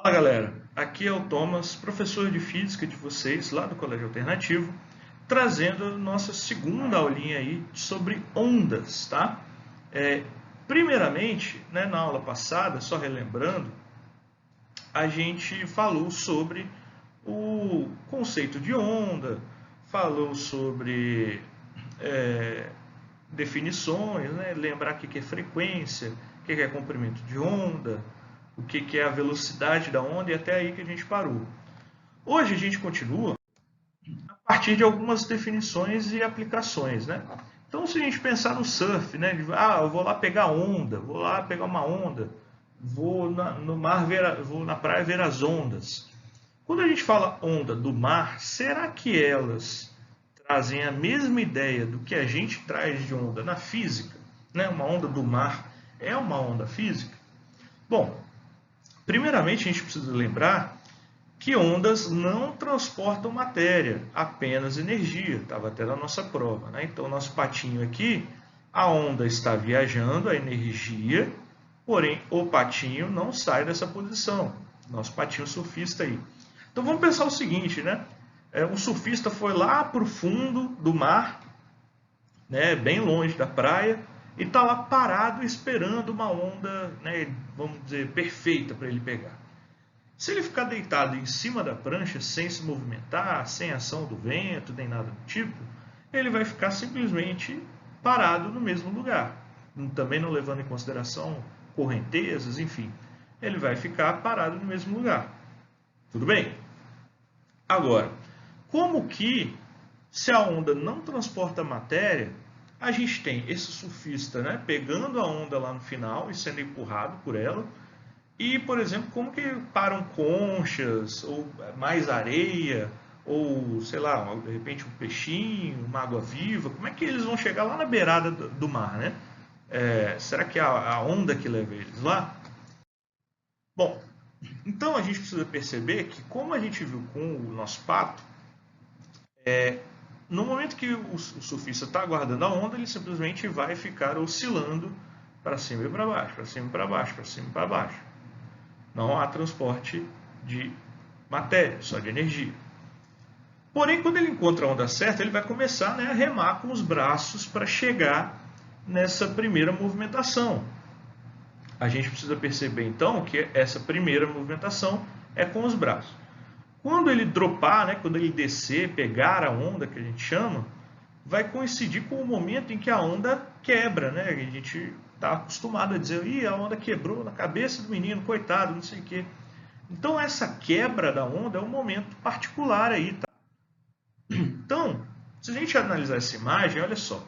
Fala galera, aqui é o Thomas, professor de física de vocês lá do Colégio Alternativo, trazendo a nossa segunda aulinha aí sobre ondas, tá? Primeiramente, né, na aula passada, só relembrando, a gente falou sobre o conceito de onda, falou sobre é, definições, né? Lembrar o que é frequência, o que é comprimento de onda, o que é a velocidade da onda e até aí que a gente parou. Hoje a gente continua a partir de algumas definições e aplicações, né? Então, se a gente pensar no surf, né? Eu vou lá pegar onda, vou lá pegar uma onda, no mar vou na praia ver as ondas. Quando a gente fala onda do mar, será que elas trazem a mesma ideia do que a gente traz de onda na física? Né? Uma onda do mar é uma onda física? Bom, primeiramente a gente precisa lembrar que ondas não transportam matéria, apenas energia. Estava até na nossa prova. Né? Então, nosso patinho aqui, a onda está viajando, a energia, porém o patinho não sai dessa posição. Nosso patinho surfista aí. Então vamos pensar o seguinte, né? Um surfista foi lá para o fundo do mar, né, bem longe da praia, e está lá parado esperando uma onda, né, vamos dizer, perfeita para ele pegar. Se ele ficar deitado em cima da prancha, sem se movimentar, sem ação do vento, nem nada do tipo, ele vai ficar simplesmente parado no mesmo lugar. Também não levando em consideração correntezas, enfim. Ele vai ficar parado no mesmo lugar. Tudo bem? Agora, como que, se a onda não transporta matéria, a gente tem esse surfista, né, pegando a onda lá no final e sendo empurrado por ela, e, por exemplo, como que param conchas, ou mais areia, ou, sei lá, de repente um peixinho, uma água-viva, como é que eles vão chegar lá na beirada do mar, né? Será que é a onda que leva eles lá? Bom, então a gente precisa perceber que, como a gente viu com o nosso pato, no momento que o surfista está aguardando a onda, ele simplesmente vai ficar oscilando para cima e para baixo, para cima e para baixo, para cima e para baixo. Não há transporte de matéria, só de energia. Porém, quando ele encontra a onda certa, ele vai começar, né, a remar com os braços para chegar nessa primeira movimentação. A gente precisa perceber, então, que essa primeira movimentação é com os braços. Quando ele dropar, né, quando ele descer, pegar a onda, que a gente chama, vai coincidir com o momento em que a onda quebra. Né? A gente está acostumado a dizer, ih, a onda quebrou na cabeça do menino, coitado, não sei o quê. Então, essa quebra da onda é um momento particular aí. Tá? Então, se a gente analisar essa imagem, olha só.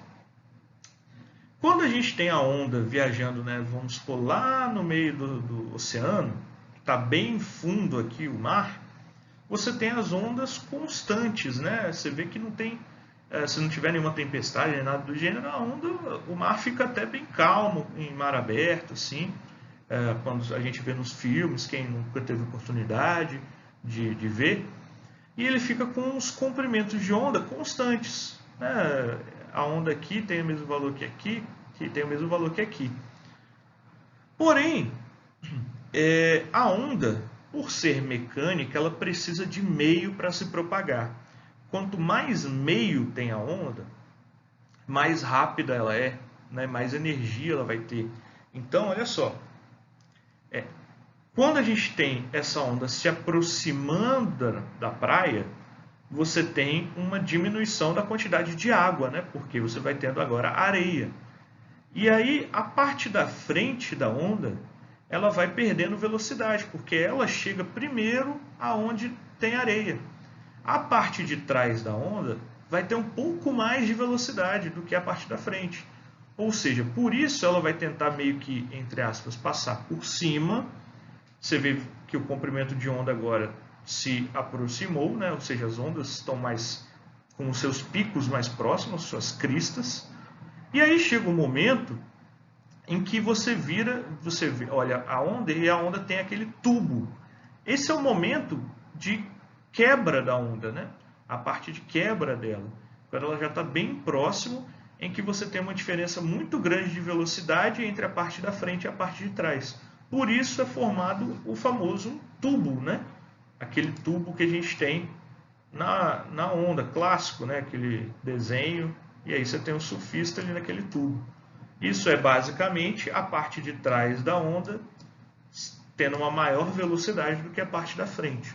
Quando a gente tem a onda viajando, né, vamos supor, lá no meio do oceano, está bem fundo aqui o mar, você tem as ondas constantes, né? Você vê que não tem, se não tiver nenhuma tempestade nem nada do gênero, a onda, o mar fica até bem calmo em mar aberto, assim. Quando a gente vê nos filmes, quem nunca teve oportunidade de ver, e ele fica com os comprimentos de onda constantes. Né? A onda aqui tem o mesmo valor que tem o mesmo valor que aqui. Porém, a onda, por ser mecânica, ela precisa de meio para se propagar. Quanto mais meio tem a onda, mais rápida ela é, né? Mais energia ela vai ter. Então, olha só, quando a gente tem essa onda se aproximando da praia, você tem uma diminuição da quantidade de água, né? Porque você vai tendo agora areia. E aí, a parte da frente da onda, ela vai perdendo velocidade, porque ela chega primeiro aonde tem areia. A parte de trás da onda vai ter um pouco mais de velocidade do que a parte da frente. Ou seja, por isso ela vai tentar meio que, entre aspas, passar por cima. Você vê que o comprimento de onda agora se aproximou, né? Ou seja, as ondas estão mais com os seus picos mais próximos, suas cristas. E aí chega um momento em que você olha a onda e a onda tem aquele tubo. Esse é o momento de quebra da onda, né? A parte de quebra dela. Quando ela já está bem próximo, em que você tem uma diferença muito grande de velocidade entre a parte da frente e a parte de trás. Por isso é formado o famoso tubo, né? Aquele tubo que a gente tem na onda, clássico, né? Aquele desenho, e aí você tem o surfista ali naquele tubo. Isso é basicamente a parte de trás da onda tendo uma maior velocidade do que a parte da frente.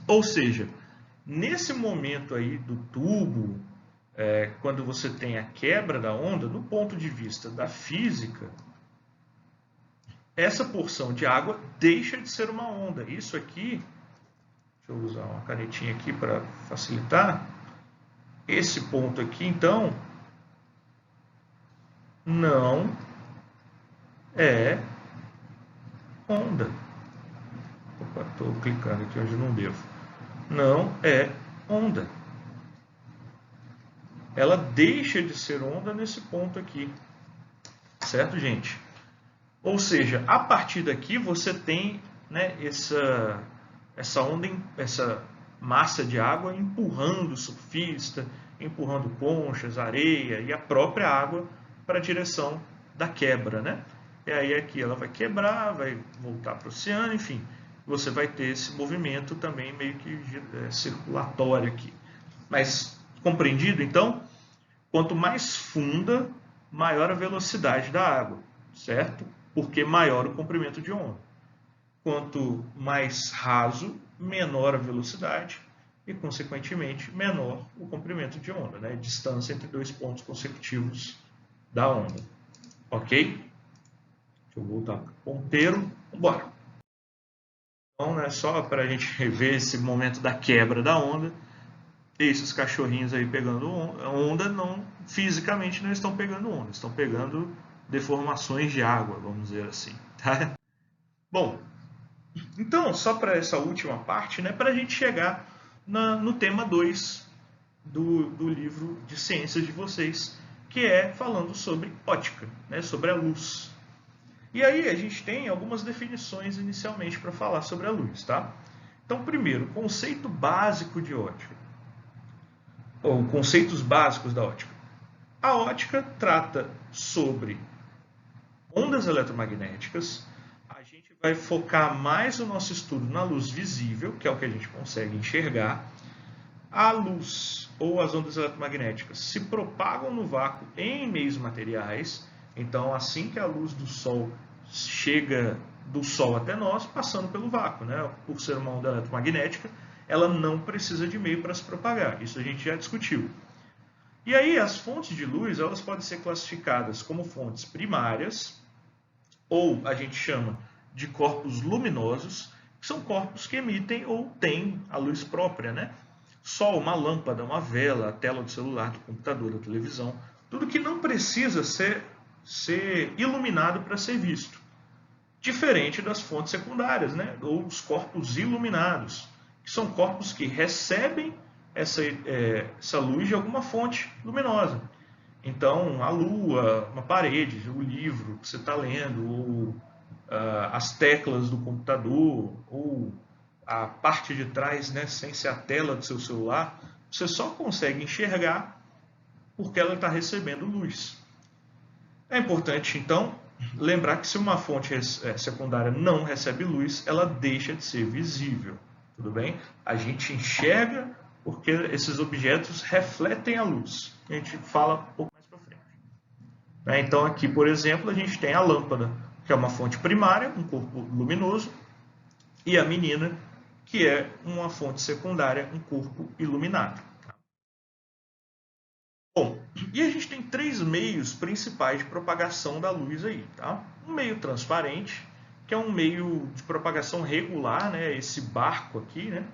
Ou seja, nesse momento aí do tubo, quando você tem a quebra da onda, do ponto de vista da física, essa porção de água deixa de ser uma onda. Isso aqui, deixa eu usar uma canetinha aqui para facilitar. Esse ponto aqui, então, não é onda. Opa, estou clicando aqui onde não devo. Não é onda. Ela deixa de ser onda nesse ponto aqui. Certo, gente? Ou seja, a partir daqui você tem, né, essa onda, essa massa de água empurrando o surfista, empurrando conchas, areia e a própria água para a direção da quebra, né? E aí aqui ela vai quebrar, vai voltar para o oceano, enfim, você vai ter esse movimento também meio que circulatório aqui. Mas compreendido, então? Quanto mais funda, maior a velocidade da água, certo? Porque maior o comprimento de onda. Quanto mais raso, menor a velocidade e, consequentemente, menor o comprimento de onda, né? Distância entre dois pontos consecutivos da onda. Ok? Deixa eu voltar para o ponteiro. Bora! Então, né, só para a gente ver esse momento da quebra da onda, esses cachorrinhos aí pegando onda, não, fisicamente não estão pegando onda, estão pegando deformações de água, vamos dizer assim. Tá? Bom, então, só para essa última parte, né, para a gente chegar no tema 2 do livro de ciências de vocês, que é falando sobre ótica, né, sobre a luz. E aí a gente tem algumas definições inicialmente para falar sobre a luz. Tá? Então, primeiro, conceito básico de ótica, ou conceitos básicos da ótica. A ótica trata sobre ondas eletromagnéticas. A gente vai focar mais o nosso estudo na luz visível, que é o que a gente consegue enxergar. A luz ou as ondas eletromagnéticas se propagam no vácuo em meios materiais. Então, assim que a luz do Sol chega do Sol até nós, passando pelo vácuo, né? Por ser uma onda eletromagnética, ela não precisa de meio para se propagar. Isso a gente já discutiu. E aí as fontes de luz, elas podem ser classificadas como fontes primárias, ou a gente chama de corpos luminosos, que são corpos que emitem ou têm a luz própria, né? Só uma lâmpada, uma vela, a tela do celular, do computador, da televisão, tudo que não precisa ser iluminado para ser visto. Diferente das fontes secundárias, né? Ou os corpos iluminados, que são corpos que recebem essa luz de alguma fonte luminosa. Então, a lua, uma parede, o livro que você está lendo, ou as teclas do computador, ou a parte de trás, né, sem ser a tela do seu celular, você só consegue enxergar porque ela está recebendo luz. É importante, então, lembrar que se uma fonte secundária não recebe luz, ela deixa de ser visível. Tudo bem? A gente enxerga porque esses objetos refletem a luz. A gente fala um pouco mais para frente. Então, aqui, por exemplo, a gente tem a lâmpada, que é uma fonte primária, um corpo luminoso, e a menina, que é uma fonte secundária, um corpo iluminado. Bom, e a gente tem 3 meios principais de propagação da luz aí. Tá? Um meio transparente, que é um meio de propagação regular, né? Esse barco aqui, né?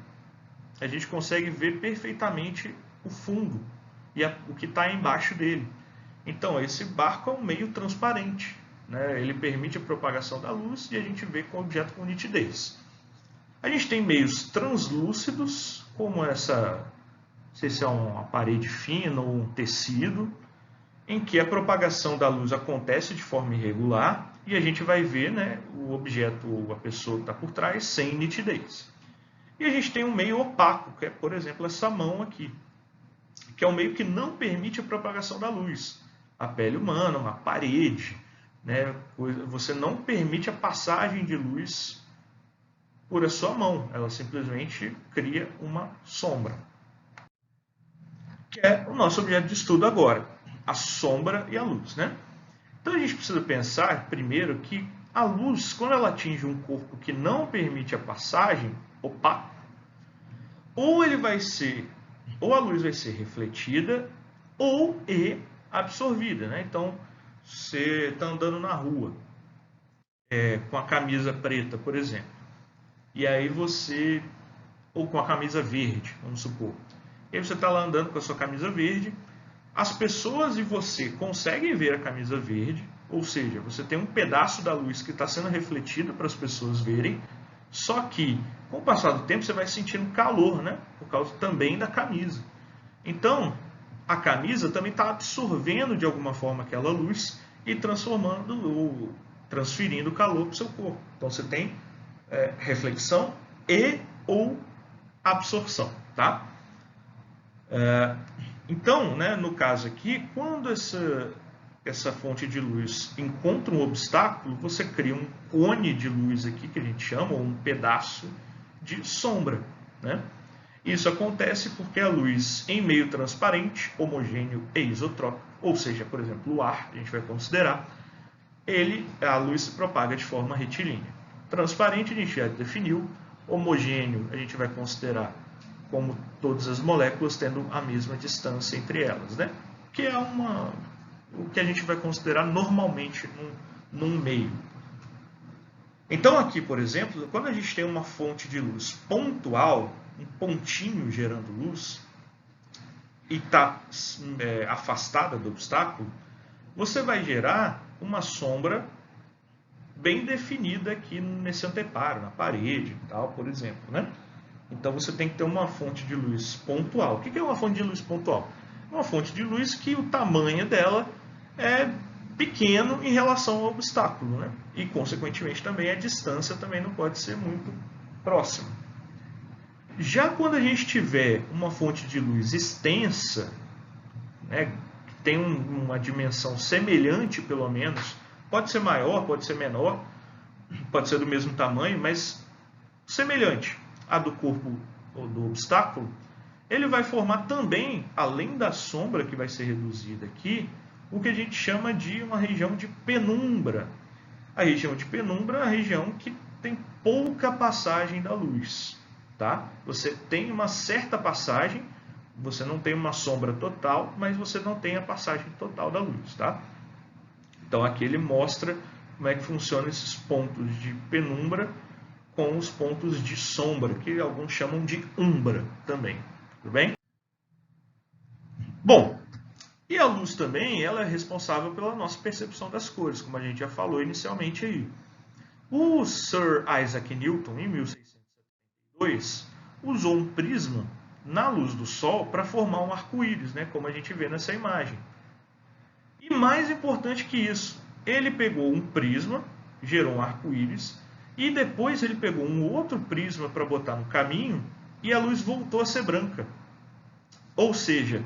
A gente consegue ver perfeitamente o fundo e o que está embaixo dele. Então, esse barco é um meio transparente, né? Ele permite a propagação da luz e a gente vê com o objeto com nitidez. A gente tem meios translúcidos, como essa, não sei se é uma parede fina ou um tecido, em que a propagação da luz acontece de forma irregular e a gente vai ver, né, o objeto ou a pessoa que está por trás sem nitidez. E a gente tem um meio opaco, que é, por exemplo, essa mão aqui, que é um meio que não permite a propagação da luz. A pele humana, uma parede, né? Você não permite a passagem de luz por a sua mão, ela simplesmente cria uma sombra. Que é o nosso objeto de estudo agora, a sombra e a luz, né? Então a gente precisa pensar primeiro que a luz, quando ela atinge um corpo que não permite a passagem, ou a luz vai ser refletida ou absorvida, né? Então, você está andando na rua com a camisa preta, por exemplo, e aí ou com a camisa verde, vamos supor. E aí você está lá andando com a sua camisa verde, as pessoas e você conseguem ver a camisa verde, ou seja, você tem um pedaço da luz que está sendo refletido para as pessoas verem, só que com o passar do tempo você vai sentindo calor, né? Por causa também da camisa. Então, a camisa também está absorvendo de alguma forma aquela luz e transformando ou transferindo calor para o seu corpo. Então você tem reflexão ou absorção, tá? Então, né, no caso aqui, quando essa fonte de luz encontra um obstáculo, você cria um cone de luz aqui, que a gente chama, ou um pedaço de sombra, né? Isso acontece porque a luz em meio transparente, homogêneo e isotrópico, ou seja, por exemplo, o ar, a gente vai considerar, a luz se propaga de forma retilínea. Transparente a gente já definiu, homogêneo a gente vai considerar como todas as moléculas tendo a mesma distância entre elas, né? Que é o que a gente vai considerar normalmente num meio. Então aqui, por exemplo, quando a gente tem uma fonte de luz pontual, um pontinho gerando luz, e está afastada do obstáculo, você vai gerar uma sombra bem definida aqui nesse anteparo, na parede e tal, por exemplo, né? Então você tem que ter uma fonte de luz pontual. O que é uma fonte de luz pontual? Uma fonte de luz que o tamanho dela é pequeno em relação ao obstáculo, né? E consequentemente também a distância também não pode ser muito próxima. Já quando a gente tiver uma fonte de luz extensa, né, que tem uma dimensão semelhante pelo menos, pode ser maior, pode ser menor, pode ser do mesmo tamanho, mas semelhante à do corpo ou do obstáculo, ele vai formar também, além da sombra que vai ser reduzida aqui, o que a gente chama de uma região de penumbra. A região de penumbra é a região que tem pouca passagem da luz. Tá? Você tem uma certa passagem, você não tem uma sombra total, mas você não tem a passagem total da luz. Tá? Então aqui ele mostra como é que funcionam esses pontos de penumbra com os pontos de sombra, que alguns chamam de umbra também. Tudo bem? Bom, e a luz também ela é responsável pela nossa percepção das cores, como a gente já falou inicialmente aí. O Sir Isaac Newton, em 1672, usou um prisma na luz do Sol para formar um arco-íris, né, como a gente vê nessa imagem. E mais importante que isso, ele pegou um prisma, gerou um arco-íris, e depois ele pegou um outro prisma para botar no caminho e a luz voltou a ser branca. Ou seja,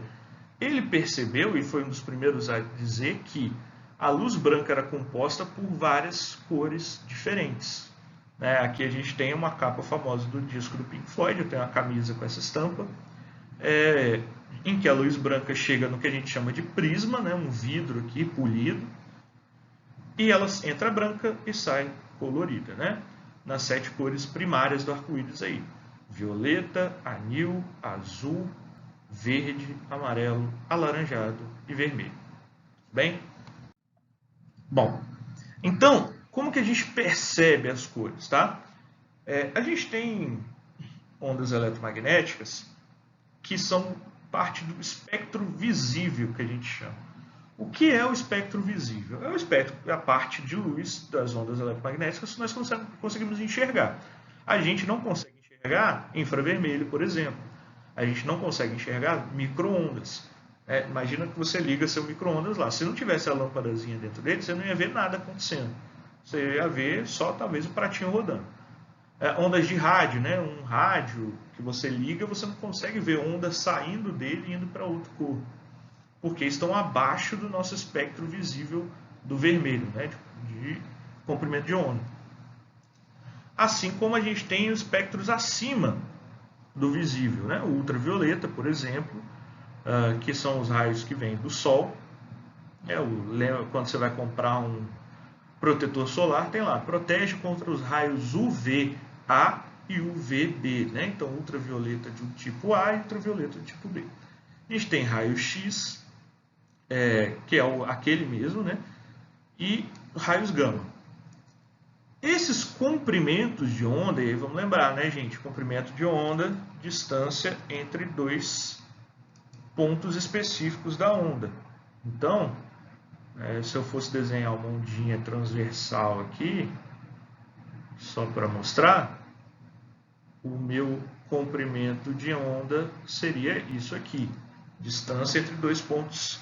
ele percebeu, e foi um dos primeiros a dizer, que a luz branca era composta por várias cores diferentes. Aqui a gente tem uma capa famosa do disco do Pink Floyd, eu tenho uma camisa com essa estampa, em que a luz branca chega no que a gente chama de prisma, né, um vidro aqui polido, e ela entra branca e sai colorida, né, nas 7 cores primárias do arco-íris aí: violeta, anil, azul, verde, amarelo, alaranjado e vermelho. Bem? Bom, então, como que a gente percebe as cores, tá? A gente tem ondas eletromagnéticas que são parte do espectro visível, que a gente chama. O que é o espectro visível? É o espectro, é a parte de luz das ondas eletromagnéticas que nós conseguimos enxergar. A gente não consegue enxergar infravermelho, por exemplo. A gente não consegue enxergar micro-ondas. Imagina que você liga seu micro-ondas lá. Se não tivesse a lâmpadazinha dentro dele, você não ia ver nada acontecendo. Você ia ver só talvez o pratinho rodando. Ondas de rádio, né? Um rádio que você liga, você não consegue ver ondas saindo dele e indo para outro corpo, porque estão abaixo do nosso espectro visível do vermelho, né? de comprimento de onda. Assim como a gente tem os espectros acima do visível, né? O ultravioleta, por exemplo, que são os raios que vêm do Sol. Quando você vai comprar um protetor solar, tem lá, protege contra os raios UVA e UVB, né? Então, ultravioleta de tipo A e ultravioleta de tipo B. A gente tem raio X, que é aquele mesmo, né? E raios gama. Esses comprimentos de onda, e aí vamos lembrar, né, gente? Comprimento de onda, distância entre dois pontos específicos da onda. Então, se eu fosse desenhar uma ondinha transversal aqui, só para mostrar, o meu comprimento de onda seria isso aqui. Distância entre dois pontos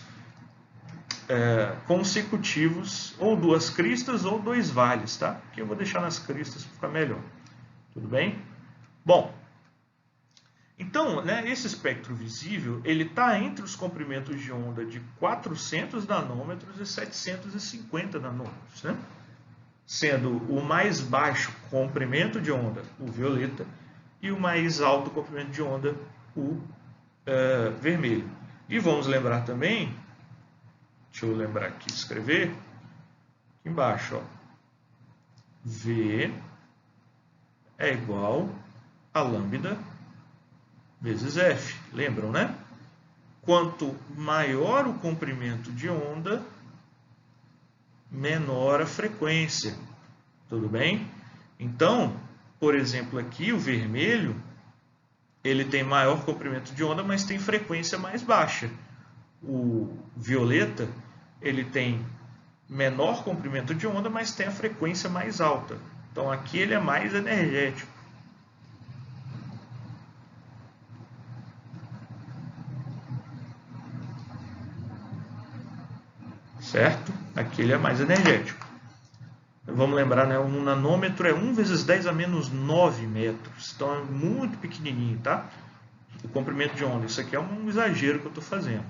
consecutivos, ou duas cristas ou dois vales, tá? Aqui eu vou deixar nas cristas para ficar melhor. Tudo bem? Bom, então, né, esse espectro visível, ele está entre os comprimentos de onda de 400 nanômetros e 750 nanômetros, né? Sendo o mais baixo comprimento de onda o violeta e o mais alto comprimento de onda o vermelho. E vamos lembrar também, deixa eu lembrar aqui, escrever, aqui embaixo, ó, V é igual a lambda vezes F. Lembram, né? Quanto maior o comprimento de onda, menor a frequência. Tudo bem? Então, por exemplo, aqui o vermelho, ele tem maior comprimento de onda, mas tem frequência mais baixa. O violeta, ele tem menor comprimento de onda, mas tem a frequência mais alta. Então, aqui ele é mais energético. Certo? Aqui ele é mais energético. Vamos lembrar, né? Um nanômetro é 1 vezes 10 a menos 9 metros. Então, é muito pequenininho, tá? O comprimento de onda. Isso aqui é um exagero que eu estou fazendo.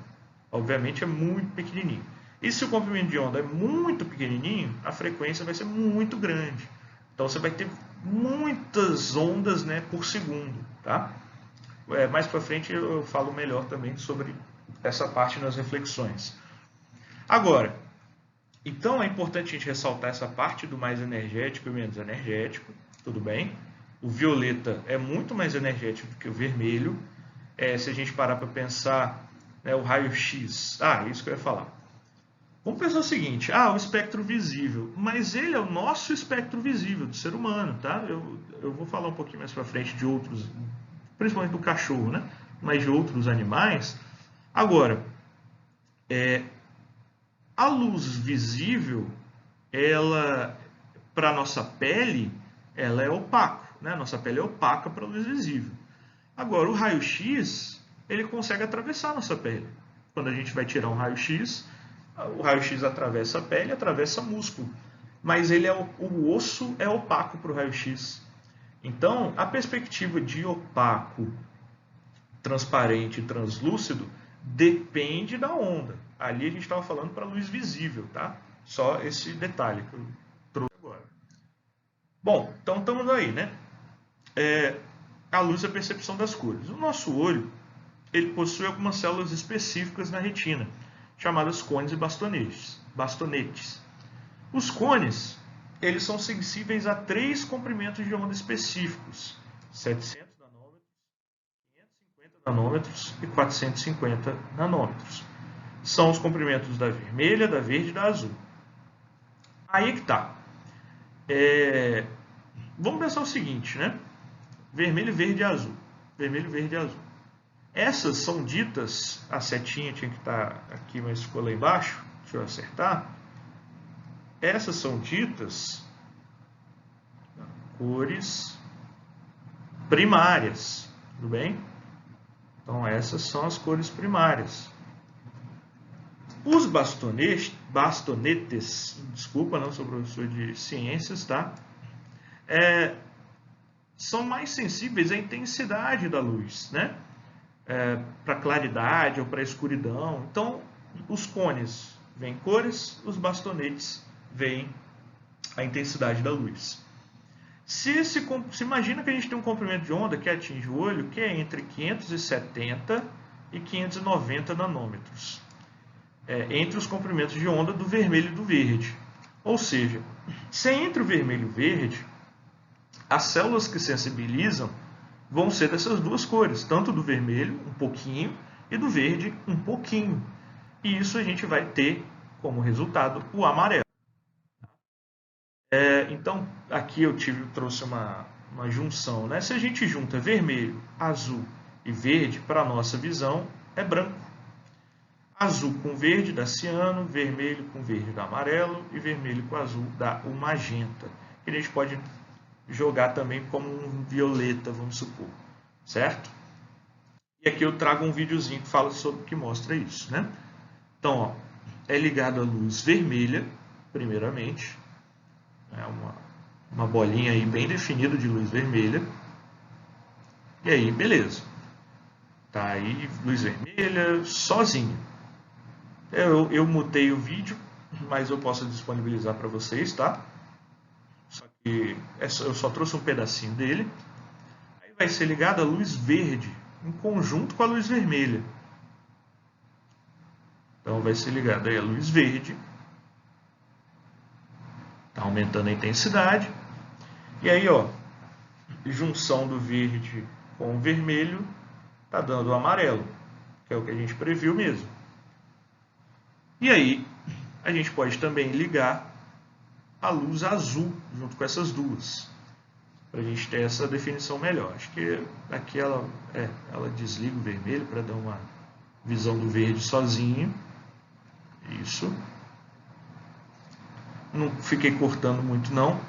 Obviamente, é muito pequenininho. E se o comprimento de onda é muito pequenininho, a frequência vai ser muito grande. Então, você vai ter muitas ondas, né, por segundo, tá? Mais para frente eu falo melhor também sobre essa parte nas reflexões. Agora, então é importante a gente ressaltar essa parte do mais energético e menos energético, tudo bem? O violeta é muito mais energético do que o vermelho. Se a gente parar para pensar, né, o raio-x, isso que eu ia falar. Vamos pensar o seguinte, o espectro visível, mas ele é o nosso espectro visível do ser humano, tá? Eu vou falar um pouquinho mais para frente de outros, principalmente do cachorro, né? Mas de outros animais. Agora, a luz visível, ela, para a nossa pele, ela é opaca, né? Nossa pele é opaca para a luz visível. Agora, o raio-x, ele consegue atravessar a nossa pele. Quando a gente vai tirar um raio-x, o raio-x atravessa a pele, atravessa músculo. Mas o osso é opaco para o raio-x. Então, a perspectiva de opaco, transparente e translúcido depende da onda. Ali a gente estava falando para luz visível, tá? Só esse detalhe que eu trouxe agora. Bom, então estamos aí, né? A luz é a percepção das cores. O nosso olho, ele possui algumas células específicas na retina, chamadas cones e bastonetes. Os cones, eles são sensíveis a 3 comprimentos de onda específicos: 700 nanômetros, 550 nanômetros e 450 nanômetros. São os comprimentos da vermelha, da verde e da azul. Aí que tá. Vamos pensar o seguinte, né? Vermelho, verde e azul. Vermelho, verde e azul. Essas são ditas, a setinha tinha que estar aqui, mas ficou lá embaixo. Deixa eu acertar. Essas são ditas cores primárias. Tudo bem? Então, essas são as cores primárias. Os bastonetes, desculpa, não sou professor de ciências, tá? São mais sensíveis à intensidade da luz, né? Para claridade ou para escuridão. Então, os cones veem cores, os bastonetes veem a intensidade da luz. Se imagina que a gente tem um comprimento de onda que atinge o olho, que é entre 570 e 590 nanômetros, entre os comprimentos de onda do vermelho e do verde. Ou seja, se é entre o vermelho e o verde, as células que sensibilizam vão ser dessas duas cores, tanto do vermelho, um pouquinho, e do verde, um pouquinho. E isso a gente vai ter como resultado o amarelo. Então, aqui eu trouxe uma junção, né? Se a gente junta vermelho, azul e verde, para a nossa visão, é branco. Azul com verde dá ciano, vermelho com verde dá amarelo e vermelho com azul dá o magenta. Que a gente pode jogar também como um violeta, vamos supor, certo? E aqui eu trago um videozinho que fala sobre, que mostra isso, né? Então, ó, é ligado a luz vermelha, primeiramente, é uma bolinha aí bem definida de luz vermelha. E aí, beleza. Tá aí luz vermelha sozinha. Eu mutei o vídeo, mas eu posso disponibilizar para vocês, tá? Só que eu só trouxe um pedacinho dele. Aí vai ser ligado a luz verde, em conjunto com a luz vermelha. Então vai ser ligado aí a luz verde. Está aumentando a intensidade. E aí, ó, junção do verde com o vermelho está dando o amarelo, que é o que a gente previu mesmo. E aí, a gente pode também ligar a luz azul junto com essas duas, para a gente ter essa definição melhor. Acho que aqui ela desliga o vermelho para dar uma visão do verde sozinho. Isso. Não fiquei cortando muito não,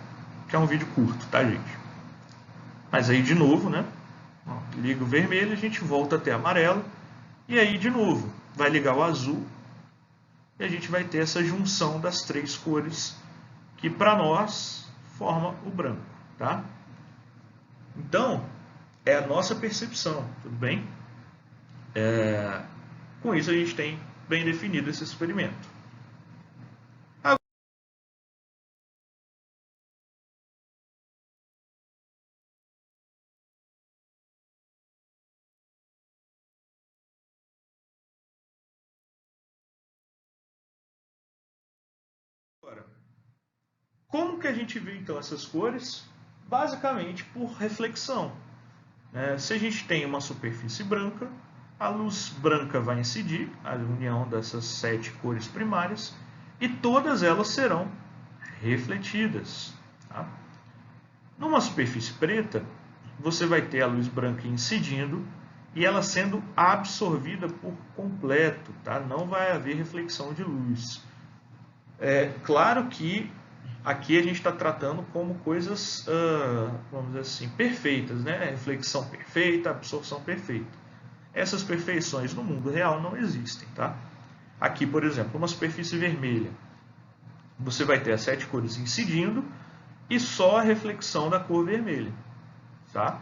que é um vídeo curto, tá, gente? Mas aí de novo, né? Liga o vermelho, a gente volta até amarelo. E aí de novo, vai ligar o azul. E a gente vai ter essa junção das três cores, que para nós forma o branco, tá? Então, é a nossa percepção, tudo bem? Com isso a gente tem bem definido esse experimento. Agora, como que a gente vê então essas cores? Basicamente por reflexão. Se a gente tem uma superfície branca, a luz branca vai incidir, a união dessas 7 cores primárias, e todas elas serão refletidas. Tá? Numa superfície preta, você vai ter a luz branca incidindo e ela sendo absorvida por completo, tá? Não vai haver reflexão de luz. É claro que aqui a gente está tratando como coisas, vamos dizer assim, perfeitas, né? Reflexão perfeita, absorção perfeita. Essas perfeições no mundo real não existem, tá? Aqui, por exemplo, uma superfície vermelha, você vai ter as 7 cores incidindo e só a reflexão da cor vermelha, tá?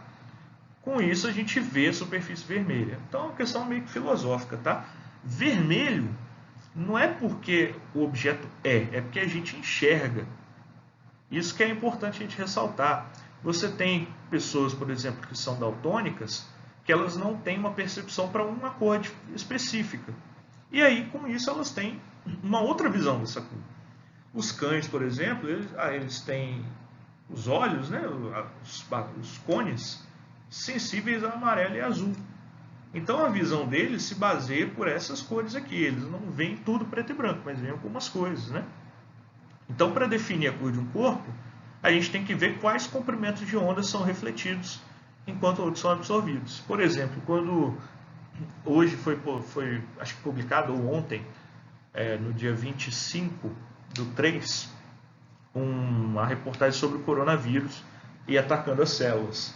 Com isso a gente vê a superfície vermelha. Então é uma questão meio que filosófica, tá? Vermelho não é porque o objeto é porque a gente enxerga. Isso que é importante a gente ressaltar. Você tem pessoas, por exemplo, que são daltônicas, que elas não têm uma percepção para uma cor específica. E aí, com isso, elas têm uma outra visão dessa cor. Os cães, por exemplo, eles têm os olhos, né, os cones, sensíveis a amarelo e azul. Então, a visão deles se baseia por essas cores aqui. Eles não veem tudo preto e branco, mas veem algumas coisas, né? Então, para definir a cor de um corpo, a gente tem que ver quais comprimentos de onda são refletidos enquanto outros são absorvidos. Por exemplo, quando hoje foi acho que publicado, ou ontem, no dia 25/3, uma reportagem sobre o coronavírus e atacando as células.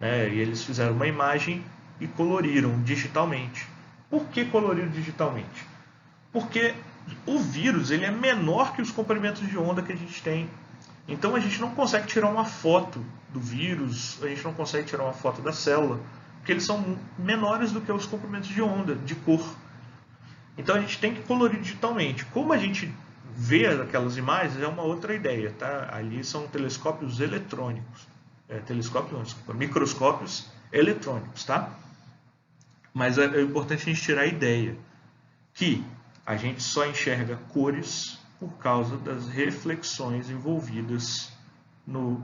E eles fizeram uma imagem e coloriram digitalmente. Por que coloriram digitalmente? Porque o vírus ele é menor que os comprimentos de onda que a gente tem. Então a gente não consegue tirar uma foto do vírus, a gente não consegue tirar uma foto da célula, porque eles são menores do que os comprimentos de onda, de cor. Então a gente tem que colorir digitalmente. Como a gente ver aquelas imagens é uma outra ideia, tá? Ali são telescópios eletrônicos, telescópios não, desculpa, microscópios eletrônicos, tá? Mas é importante a gente tirar a ideia que a gente só enxerga cores por causa das reflexões envolvidas na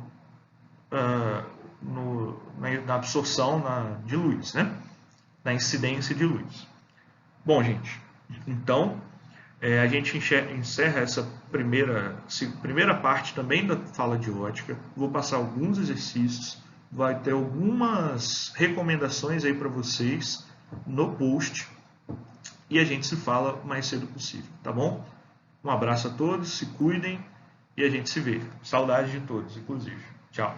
absorção de luz, né? Na incidência de luz. Bom, gente, então a gente encerra essa primeira parte também da fala de ótica. Vou passar alguns exercícios, vai ter algumas recomendações aí para vocês no post e a gente se fala o mais cedo possível, tá bom? Um abraço a todos, se cuidem e a gente se vê. Saudades de todos, inclusive. Tchau.